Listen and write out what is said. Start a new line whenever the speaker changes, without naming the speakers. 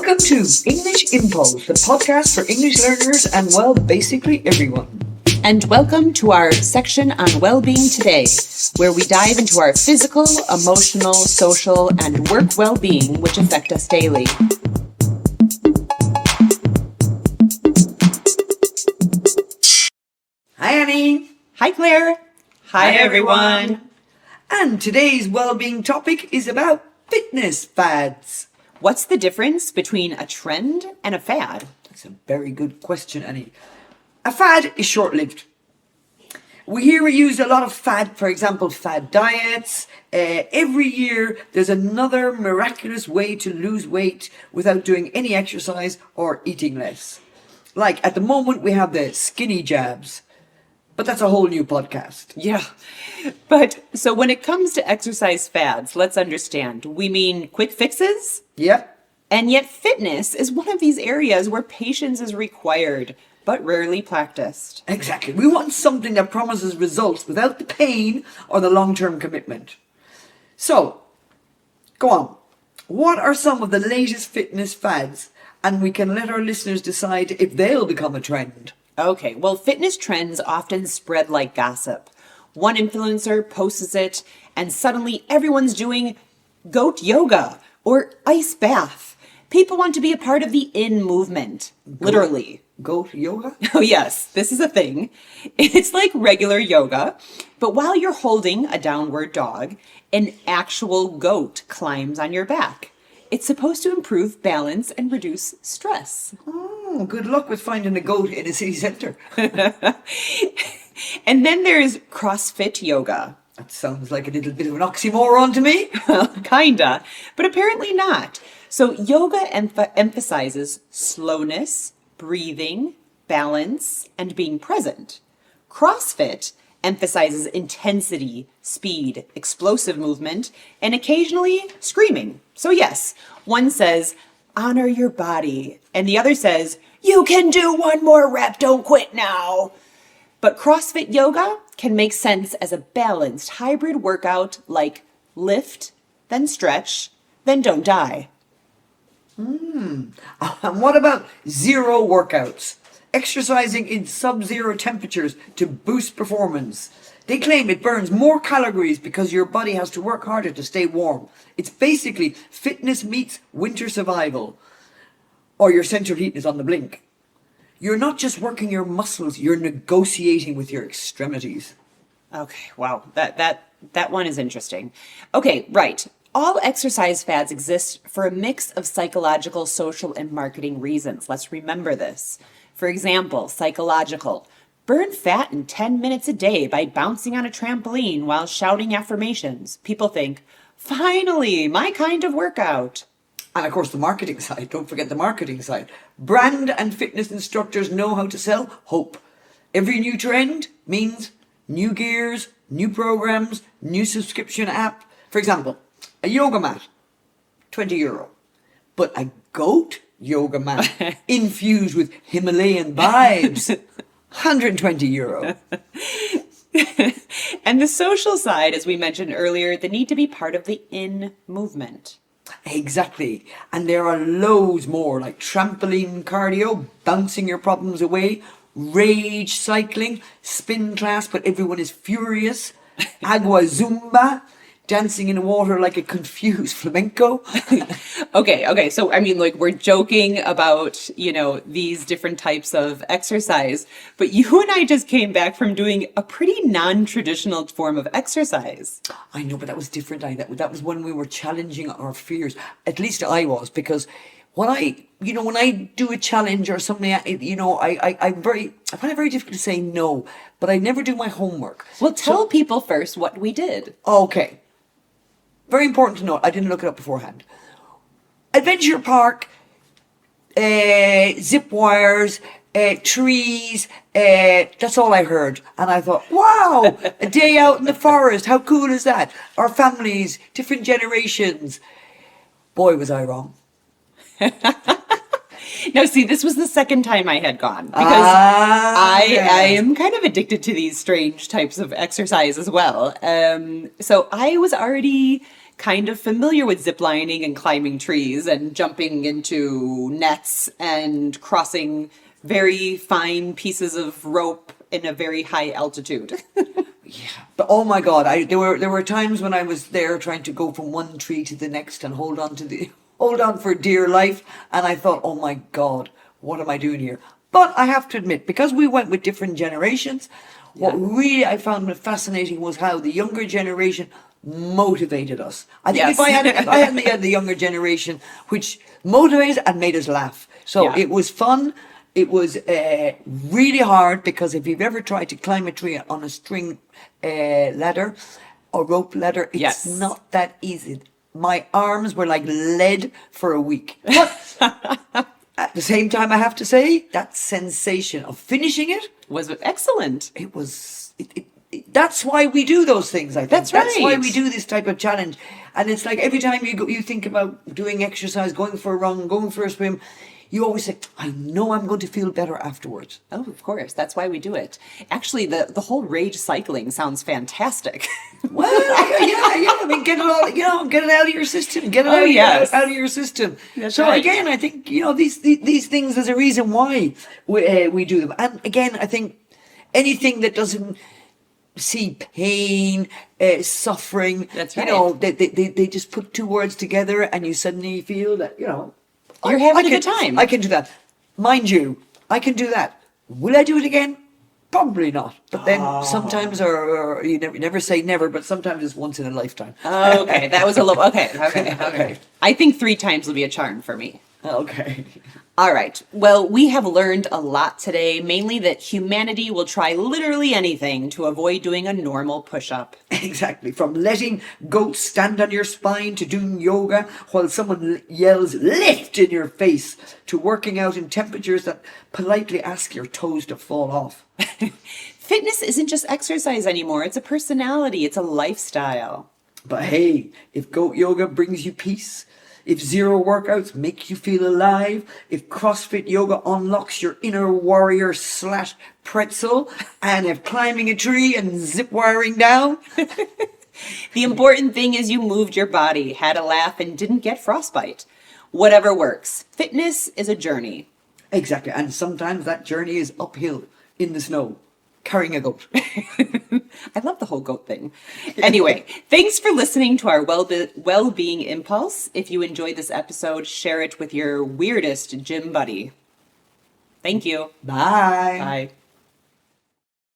Welcome to English Impulse, the podcast for English learners and, well, basically everyone.
And welcome to our section on well-being today, where we dive into our physical, emotional, social, and work well-being which affect us daily.
Hi, Annie.
Hi, Claire. Hi, everyone.
And today's well-being topic is about fitness fads.
What's the difference between a trend and a fad?
That's a very good question, Annie. A fad is short-lived. We hear used a lot of fad, for example, fad diets. Every year there's another miraculous way to lose weight without doing any exercise or eating less. Like at the moment we have the skinny jabs, but that's a whole new podcast.
Yeah. But so when it comes to exercise fads, let's understand. We mean quick fixes?
Yeah.
And yet fitness is one of these areas where patience is required, but rarely practiced.
Exactly. We want something that promises results without the pain or the long-term commitment. So, go on. What are some of the latest fitness fads? And we can let our listeners decide if they'll become a trend.
Okay, well, fitness trends often spread like gossip. One influencer posts it, and suddenly everyone's doing goat yoga or ice bath. People want to be a part of the in movement, literally.
Goat yoga?
Oh, yes, this is a thing. It's like regular yoga, but while you're holding a downward dog, an actual goat climbs on your back. It's supposed to improve balance and reduce stress.
Oh, good luck with finding a goat in a city centre.
And then there's CrossFit yoga.
That sounds like a little bit of an oxymoron to me.
Well, kinda, but apparently not. So yoga emphasizes slowness, breathing, balance, and being present. CrossFit emphasizes intensity, speed, explosive movement, and occasionally screaming. So yes, one says, honor your body, and the other says, you can do one more rep, don't quit now. But CrossFit yoga can make sense as a balanced hybrid workout like lift, then stretch, then don't die.
And what about zero workouts? Exercising in sub-zero temperatures to boost performance. They claim it burns more calories because your body has to work harder to stay warm. It's basically fitness meets winter survival. Or your central heat is on the blink. You're not just working your muscles, you're negotiating with your extremities.
Okay, wow, that one is interesting. Okay, right. All exercise fads exist for a mix of psychological, social, and marketing reasons. Let's remember this. For example, psychological. Burn fat in 10 minutes a day by bouncing on a trampoline while shouting affirmations. People think, finally, my kind of workout.
And of course the marketing side, don't forget the marketing side. Brand and fitness instructors know how to sell hope. Every new trend means new gears, new programs, new subscription app. For example, a yoga mat, €20. But a goat yoga mat infused with Himalayan vibes, €120.
And the social side, as we mentioned earlier, the need to be part of the in movement.
Exactly. And there are loads more, like trampoline cardio, bouncing your problems away, rage cycling, spin class, but everyone is furious, agua zumba, dancing in water like a confused flamenco.
Okay. So, I mean, like, we're joking about, these different types of exercise, but you and I just came back from doing a pretty non-traditional form of exercise.
I know, but that was different. That was when we were challenging our fears. At least I was, because when I do a challenge or something, I find it very difficult to say no, but I never do my homework.
Well, tell people first what we did.
Okay. Very important to note, I didn't look it up beforehand. Adventure park, zip wires, trees, that's all I heard. And I thought, wow, a day out in the forest, how cool is that? Our families, different generations. Boy, was I wrong.
Now, see, this was the second time I had gone because I am kind of addicted to these strange types of exercise as well. So I was already kind of familiar with ziplining and climbing trees and jumping into nets and crossing very fine pieces of rope in a very high altitude.
But oh my God, there were times when I was there trying to go from one tree to the next and hold on for dear life, and I thought, oh my God, what am I doing here? But I have to admit, because we went with different generations, what really I found fascinating was how the younger generation motivated us. I think
Yes.
if I had the younger generation, which motivated and made us laugh. So
Yeah.
it was fun. It was really hard, because if you've ever tried to climb a tree on a string ladder or rope ladder, it's
Yes.
not that easy. My arms were like lead for a week. But at the same time, I have to say, that sensation of finishing it,
Was excellent.
it was... that's why we do those things, I think.
That's
That's why
right.
we do this type of challenge. And it's like every time you think about doing exercise, going for a run, going for a swim, you always say, I know I'm going to feel better afterwards.
Oh, of course. That's why we do it. Actually, the whole rage cycling sounds fantastic.
Well, yeah. I mean, get it all, get it out of your system. Get it
Oh, yes.
out of your system.
That's
So
right.
again, I think, these things, there's a reason why we do them. And again, I think anything that doesn't see pain, suffering,
That's
they just put two words together and you suddenly feel that,
You're having a good time.
I can do that. Mind you, I can do that. Will I do it again? Probably not. But then sometimes, or you never say never, but sometimes it's once in a lifetime.
Okay, that was a little... Okay. I think 3 times will be a charm for me.
Okay.
All right. Well, we have learned a lot today, mainly that humanity will try literally anything to avoid doing a normal push-up.
Exactly. From letting goats stand on your spine to doing yoga while someone yells lift in your face to working out in temperatures that politely ask your toes to fall off.
Fitness isn't just exercise anymore. It's a personality. It's a lifestyle.
But hey, if goat yoga brings you peace, if zero workouts make you feel alive, if CrossFit yoga unlocks your inner warrior / pretzel, and if climbing a tree and zip wiring down,
The important thing is you moved your body, had a laugh, and didn't get frostbite. Whatever works. Fitness is a journey.
exactly. And sometimes that journey is uphill in the snow, carrying a goat.
I love the whole goat thing. Anyway, thanks for listening to our Wellbeing Impulse. If you enjoyed this episode, share it with your weirdest gym buddy. Thank you.
Bye.
Bye.